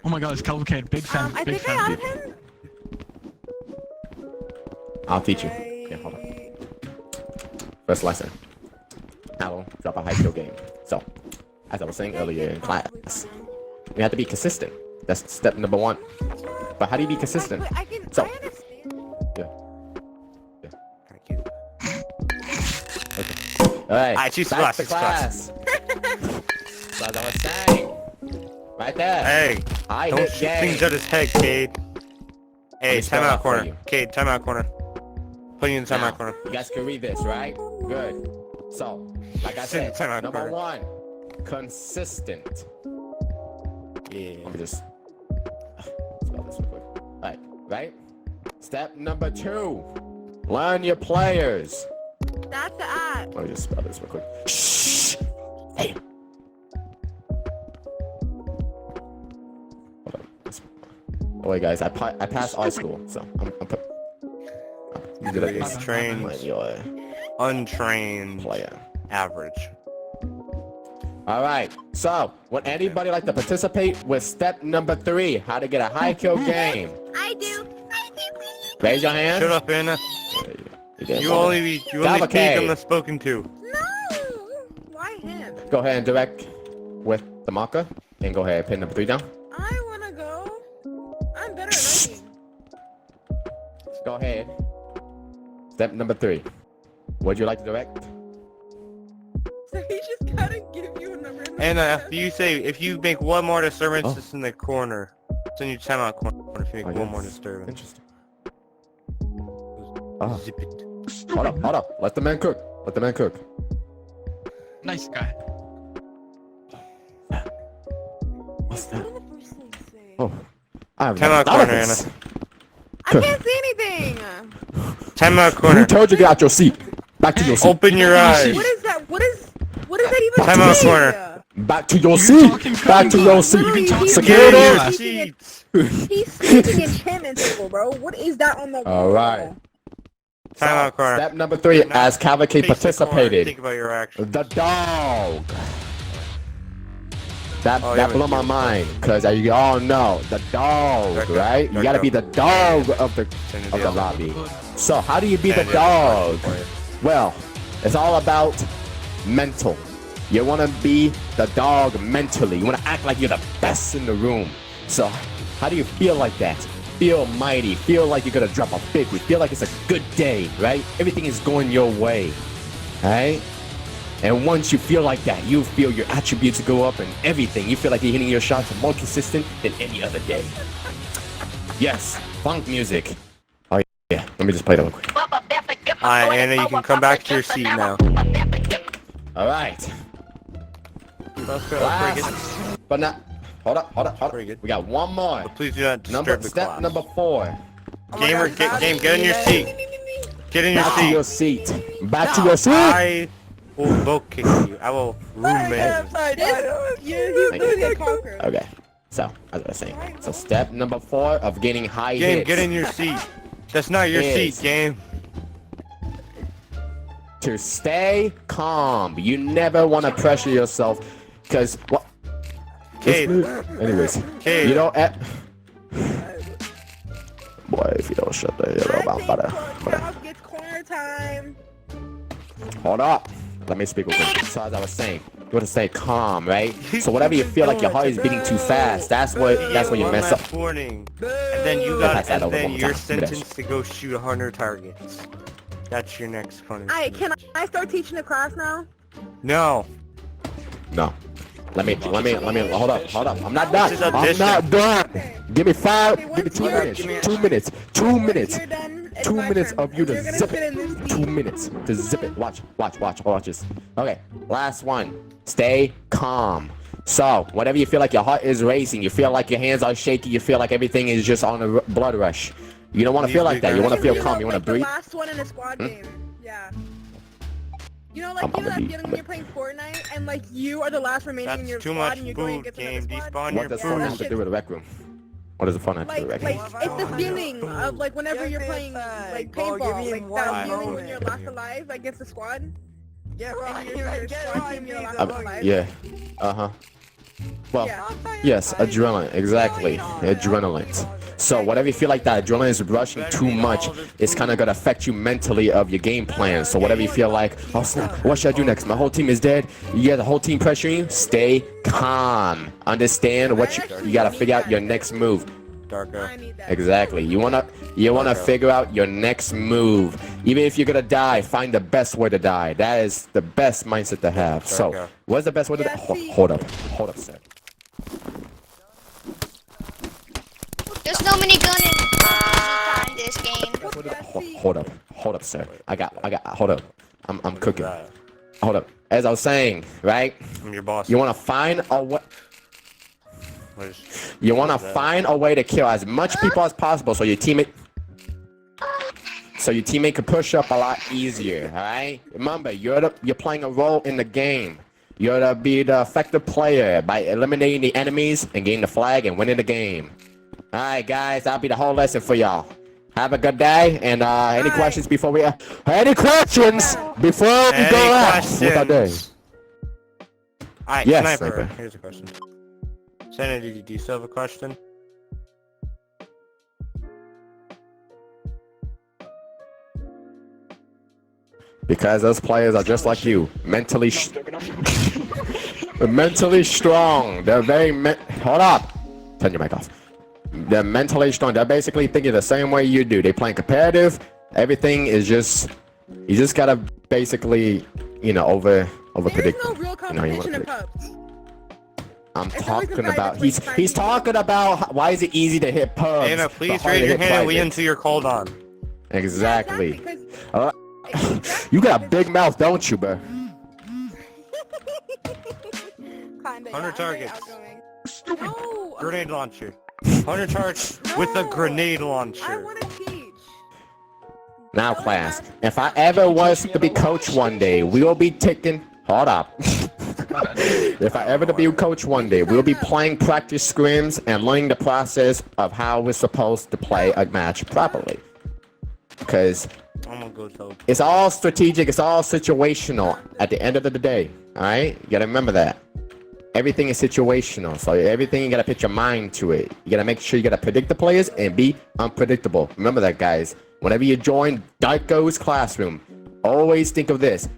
Oh my god, it's complicated. Big fan. I big think fan. I outed him. I'll teach you. Yeah, hold on. First lesson. How to drop a high skill game. So, as I was saying earlier in class, you have to be consistent. That's step number 1. But how do you be consistent? I understand. Yeah. Okay. Alright, Alright, choose back class, to choose class. So as I was saying, right there. Hey, I don't hit shoot game. things at his head, Cade. Hey, spell it timeout out for corner. you. Cade, timeout corner. Put you in the Now, timeout corner. you guys can read this, right? Good. So, like I said, Timeout number corner. 1, consistent. Yeah. Let me just spell this real quick. Alright, right? Step number 2, learn your players. That's the ad. Let me just spell this real quick. Shh. Hey. Hold on. Oh wait, guys, I passed art school, so I'm good at this. Trained, I'm your untrained, player. average. All right. So, would anybody like to participate with step number 3? How to get a high kill game? I do. Raise your hand. Shut up, Anna. You You only speak unless spoken to. No. Why him? Go ahead and direct with the marker, and go ahead and pin number 3 down. I wanna go. I'm better at writing. Go ahead. Step number 3. Would you like to direct? So he just gotta give you a number. Anna, if you make one more disturbance, it's in the corner. It's in your timeout corner if you make one more disturbance. Interesting. Oh. Zip it. Hold up. Let the man cook. Nice guy. What's that? What did the first thing say? Oh. I have Timeout never thought of corner, this. Anna. I can't see anything. Timeout Who corner. told you to get out your seat? Back to your seat. Open your eyes. What is that? What is that even? Timeout mean? corner. Back to your seat. talking Back to your seat. Literally, he's Security. Get in your speaking seats. He's speaking enchantment table, bro. What is that on the All right. Timeout corner. Step number 3, as Cavalcade Face the corner. participated. Think about your actions. The dog. That Oh, yeah, blew my mind, because as you all know, the dog, Darko, right? You gotta Darko. be the dog of the lobby. So how do you be the dog? Well, it's all about mental. You want to be the dog mentally. You want to act like you're the best in the room. So how do you feel like that? Feel mighty. Feel like you're going to drop a big one. Feel like it's a good day, right? Everything is going your way, right? And once you feel like that, you feel your attributes go up and everything. You feel like you're hitting your shots more consistent than any other day. Yes, funk music. Oh yeah, let me just play that real quick. Alright, Anna, you can come back to your seat now. All right. Let's go. Last, but not. Hold up. Pretty good. We got one more. Please do not disturb the Step class. number 4. Gamer, get in your seat. Get in your Back to your seat. seat. Back to your seat. I will vote kick you. I will roommate. Okay. So, as I was saying. So, step number 4 of getting high Game, hits. get in your seat. That's not your Is- seat, game. To stay calm. You never want to pressure yourself, because what? Cade. Anyways, Cade. you don't. Boy, if you don't shut the hell up, I'm about to. It's corner time. Hold up. Let me speak with him. So as I was saying, you want to stay calm, right? So whatever you feel like your heart is beating too fast, that's what you One mess last up. warning. And then you're sentenced to go shoot 100 targets. That's your next punishment. Alright, can I start teaching the class now? No. No. Let me hold up. I'm not This is done. I'm audition. not done. Give me 5, Okay, give me 2 once minutes. you're- 2 minutes. 2 minutes. You're done. It's 2 my minutes turn. of you to You're gonna zip sit in it. this 2 seat. minutes to zip it. Watch this. Okay, last one. Stay calm. So, whenever you feel like your heart is racing, you feel like your hands are shaky, you feel like everything is just on a blood rush. You don't want to feel like that. You want to feel calm. You want to breathe. The last one in a squad game. Yeah. You know, like, I'm you know that gonna feeling when you're playing Fortnite and, like, you are the last remaining in your That's too squad much and you're going food, against game. another squad? Despawn What your does Yeah, phone that have to food. do with a rec room? What does the fun have to do Like, with regular? it's the feeling of like whenever you're playing like paintball, like that feeling when you're last alive against the squad. Get And right, your get squad right, team, you're last please. alive. Yeah. Uh-huh. Well, Yeah. yes, adrenaline. Exactly. Adrenaline. So whatever you feel like that adrenaline is rushing too much, it's kind of going to affect you mentally of your game plan. So whatever you feel like, oh snap, what should I do next? My whole team is dead. You get the whole team pressuring you. Stay calm. Understand what you got to figure out your next move. Darko. I need that. Exactly. You wanna figure out your next move. Even if you're gonna die, find the best way to die. That is the best mindset to have. So, what's the best way to die? Hold up, sir. There's no minigun in this game. Hold up, sir. Hold up. I'm cooking. Hold up. As I was saying, right? I'm your boss. You wanna find a way. You want to find a way to kill as much people as possible so your teammate can push up a lot easier, alright? Remember, you're playing a role in the game. You're to be the effective player by eliminating the enemies and getting the flag and winning the game. Alright guys, that'll be the whole lesson for y'all. Have a good day, and any questions before we go out with our day? Alright, Yes, Sniper, Sniper. here's a question. Sanity, do you still have a question? Because those players are just like you, mentally mentally strong. They're very hold up. Turn your mic off. They're mentally strong. They're basically thinking the same way you do. They playing competitive. Everything is just you just gotta basically, over predict. There's no real competition in pubs. I'm talking about he's talking about why is it easy to hit pubs? Anna, please raise your hand and we into your cold on. Exactly. You got a big mouth, don't you, bro? Kinda, 100 targets. No, Grenade launcher. 100 targets with a grenade I launcher. want to teach. Now, class, if I ever was to be coach one day, we will be taking. Hold up. If I ever to be a coach one day, we'll be playing practice scrims and learning the process of how we're supposed to play a match properly. Because I'm gonna go tell. it's all strategic, it's all situational at the end of the day. Alright? You gotta remember that. Everything is situational. So everything you gotta put your mind to it. You gotta make sure you gotta predict the players and be unpredictable. Remember that, guys. Whenever you join Darko's classroom, always think of this.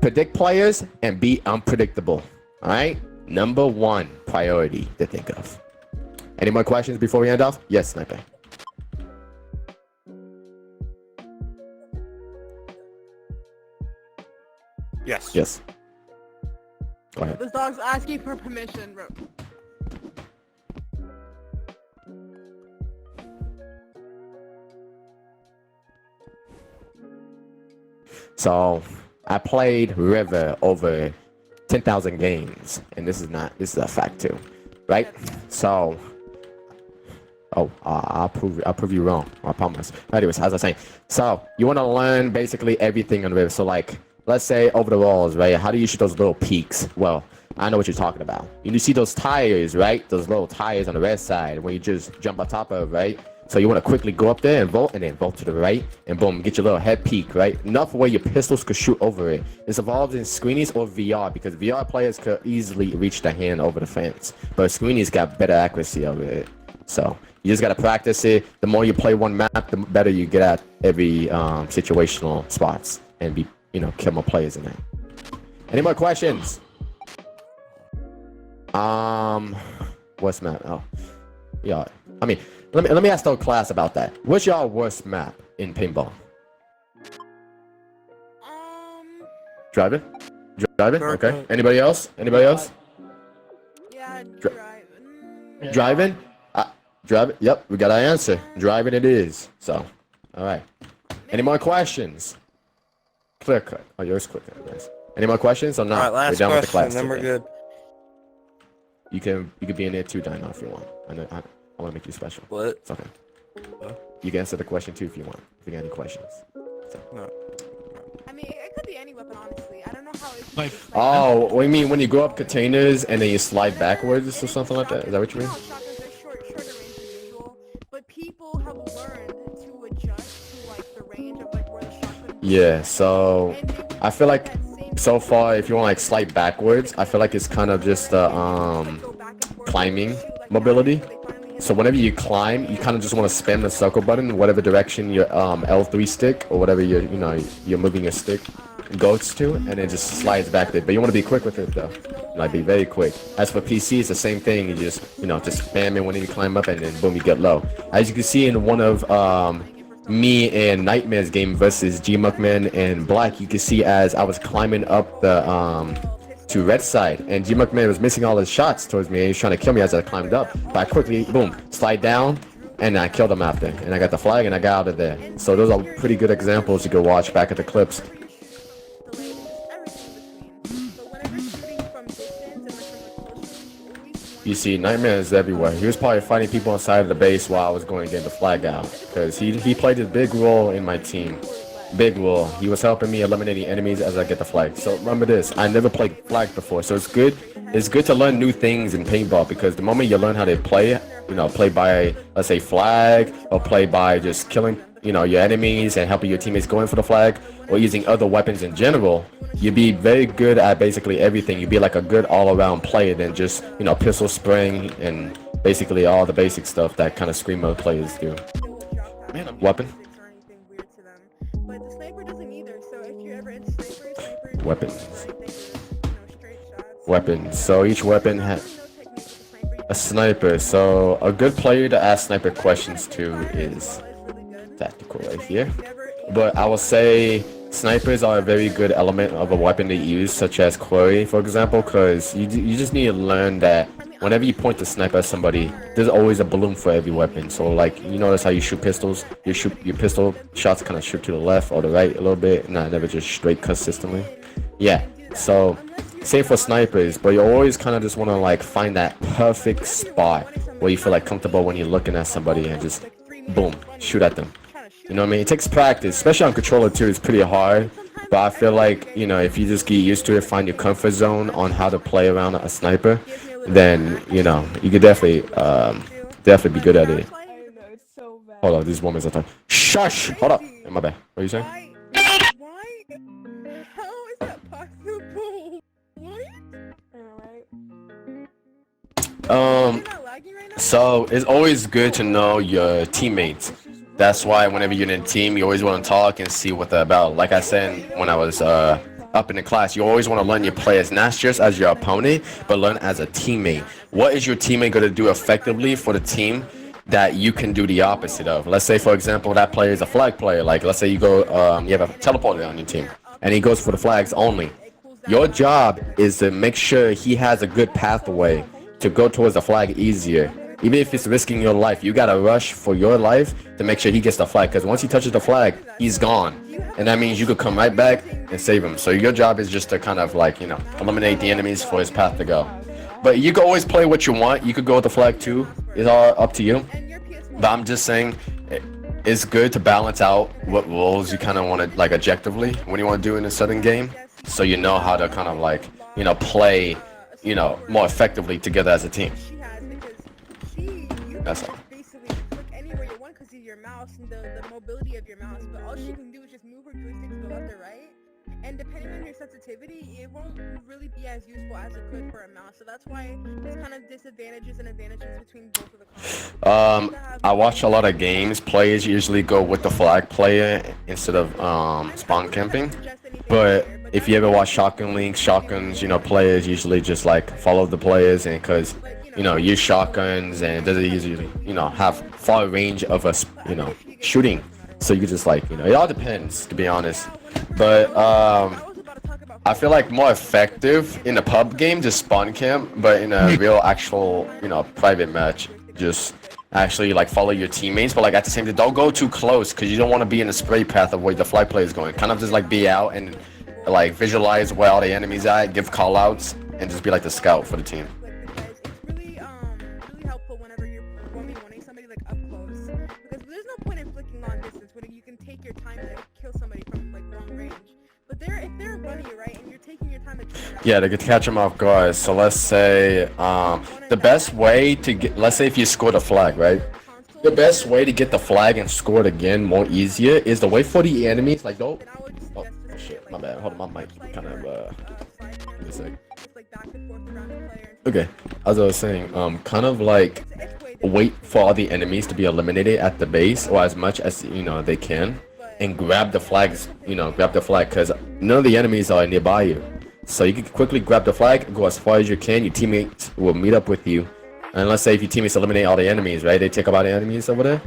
Predict players and be unpredictable. Alright? Number one priority to think of. Any more questions before we end off? Yes, Sniper. Yes. Yes. Go ahead. This dog's asking for permission, bro. So I played River over 10,000 games, and this is a fact too, right? So, I'll prove you wrong. I promise. Anyways, as I was saying, so you want to learn basically everything on River. So like, let's say over the walls, right? How do you shoot those little peaks? Well, I know what you're talking about. You see those tires, right? Those little tires on the red side when you just jump on top of, right? So you want to quickly go up there and then vault to the right, and boom, get your little head peak, right? Enough where your pistols could shoot over it. It's evolved in screenies or VR, because VR players could easily reach the hand over the fence, but screenies got better accuracy over it. So you just got to practice it. The more you play one map, the better you get at every situational spots and be, kill more players in that. Any more questions? What's map? Oh, yeah. I mean, let me ask the class about that. What's y'all worst map in paintball? Driving? Okay. Anybody else? Yeah, driving. Driving? Driving? Yep, we got our answer. Driving it is. So, all right. Any more questions? Clear cut. Oh, yours clear cut, guys. Any more questions or not? All right, last we're done question, with the class then we're today. good. You can be in there too, Dino, if you want. I want to make you special. What? It's okay. You can answer the question too if you want. If you got any questions. So. No. I mean, it could be any weapon, honestly. I don't know how it's Like- Oh, what do you mean when you go up containers and then you slide backwards or something like that? Is that what you mean? No, shotguns are shorter range than usual. range of like where the shotgun. Yeah, so I feel like so far, if you want like slide backwards, I feel like it's kind of just climbing mobility. So whenever you climb, you kind of just want to spam the circle button, whatever direction your L3 stick or whatever you're moving your stick goes to, and it just slides back there. But you want to be quick with it though, like be very quick. As for PC, it's the same thing. You just just spam it whenever you climb up, and then boom, you get low. As you can see in one of me and Nightmare's game versus G-Muckman and Black, you can see as I was climbing up the to red side, and G-Muckman was missing all his shots towards me, and he was trying to kill me as I climbed up. But I quickly, boom, slide down, and I killed him after. And I got the flag, and I got out of there. So those are pretty good examples you can watch back at the clips. You see, Nightmare is everywhere. He was probably fighting people inside of the base while I was going to get the flag out. Because he played a big role in my team. Big role. He was helping me eliminating enemies as I get the flag. So remember this, I never played flag before. So it's good to learn new things in paintball, because the moment you learn how to play, play by, let's say, flag, or play by just killing, your enemies and helping your teammates going for the flag, or using other weapons in general, you'd be very good at basically everything. You'd be like a good all-around player than just, pistol spraying and basically all the basic stuff that kind of screamo players do. Weapon? Weapons. So each weapon has a sniper. So a good player to ask sniper questions to is tactical right here. But I will say snipers are a very good element of a weapon to use, such as Quarry, for example, because you just need to learn that whenever you point the sniper at somebody, there's always a balloon for every weapon. So like, you notice how you shoot pistols, your pistol shots kind of shoot to the left or the right a little bit, not never just straight consistently. Yeah, so same for snipers, but you always kind of just want to like find that perfect spot where you feel like comfortable when you're looking at somebody and just boom, shoot at them. You know what I mean? It takes practice, especially on controller too. It's pretty hard, but I feel like, if you just get used to it, find your comfort zone on how to play around a sniper, then, you could definitely be good at it. Hold on, these women's are talking. Shush! Hold up! My bad. What are you saying? Why? How is that possible? What? So it's always good to know your teammates. That's why whenever you're in a team, you always want to talk and see what they're about. Like I said when I was up in the class, you always want to learn your players, not just as your opponent, but learn as a teammate. What is your teammate going to do effectively for the team that you can do the opposite of? Let's say, for example, that player is a flag player. Like, let's say you go, you have a teleporter on your team, and he goes for the flags only. Your job is to make sure he has a good pathway to go towards the flag easier. Even if it's risking your life, you gotta rush for your life to make sure he gets the flag, because once he touches the flag, he's gone. And that means you could come right back and save him. So your job is just to kind of like, eliminate the enemies for his path to go. But you can always play what you want. You could go with the flag too. It's all up to you. But I'm just saying, it's good to balance out what roles you kind of want to, like, objectively, when you want to do in a certain game. So you know how to kind of like, play, more effectively together as a team. That's all. Basically, click anywhere you want because of your mouse and the mobility of your mouse, but all she can do is just move her joystick to the left or right. And depending on your sensitivity, it won't really be as useful as it could for a mouse. So that's why there's kind of disadvantages and advantages between both of the consoles. I watch a lot of games. Players usually go with the flag player instead of spawn camping. But if you ever watch Shotgun League, shotguns, players usually just like follow the players, and because use shotguns, and it doesn't usually, have far range of us, shooting. So you just like, it all depends, to be honest. But I feel like more effective in a pub game, just spawn camp, but in a real actual, private match, just actually like follow your teammates, but like at the same time, don't go too close, because you don't want to be in the spray path of where the flag player is going. Kind of just like be out and like visualize where all the enemies at, give call outs, and just be like the scout for the team. Yeah, to catch them off guard. So let's say the best way to get, let's say if you scored a flag, right? The best way to get the flag and score it again more easier is to wait for the enemies. Like, don't. Then I would just Oh, suggest just shit, get, my bad. Hold on, my mic kind of, slide give me a sec. just like back and forth around the player. Okay, as I was saying, kind of like wait for all the enemies to be eliminated at the base or as much as they can, and grab the flags. Grab the flag because none of the enemies are nearby you, so you can quickly grab the flag, go as far as you can. Your teammates will meet up with you, and let's say if your teammates eliminate all the enemies, right? They take out the enemies over there,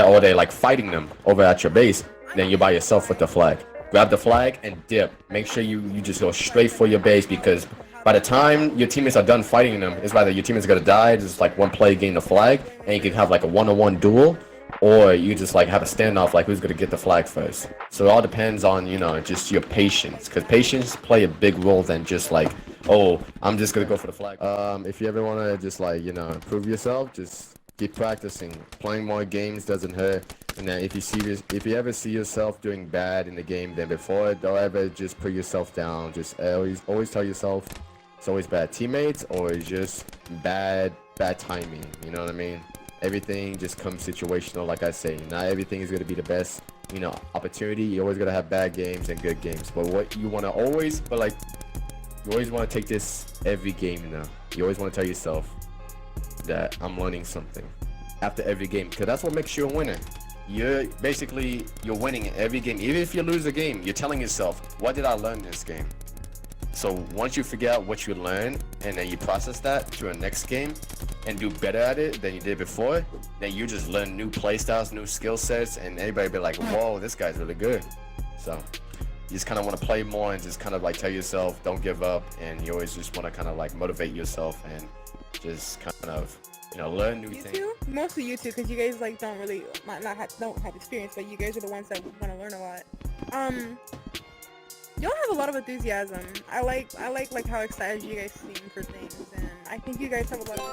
or they like fighting them over at your base. Then you're by yourself with the flag. Grab the flag and dip. Make sure you just go straight for your base because by the time your teammates are done fighting them, it's either your teammates gonna die, just like one player gain the flag, and you can have like a one-on-one duel, or you just like have a standoff, like who's gonna get the flag first. So it all depends on just your patience, because patience play a big role than just like, oh, I'm just gonna go for the flag. If you ever wanna just like improve yourself, just keep practicing. Playing more games doesn't hurt. And then if you ever see yourself doing bad in the game than before, don't ever just put yourself down. Just always tell yourself it's always bad teammates or it's just bad timing. You know what I mean? Everything just comes situational, like I say. Not everything is gonna be the best, opportunity. You always gotta have bad games and good games. But what you wanna you always wanna take this every game now. You always wanna tell yourself that I'm learning something after every game, because that's what makes you a winner. You're winning every game. Even if you lose a game, you're telling yourself, what did I learn in this game? So once you figure out what you learned and then you process that to a next game and do better at it than you did before, then you just learn new play styles, new skill sets, and everybody be like, whoa, this guy's really good. So you just kind of want to play more and just kind of like tell yourself don't give up, and you always just want to kind of like motivate yourself and just kind of learn new things. Mostly you two, because you guys like don't have experience, but you guys are the ones that want to learn a lot. Y'all have a lot of enthusiasm. I like how excited you guys seem for things, and I think you guys have a lot of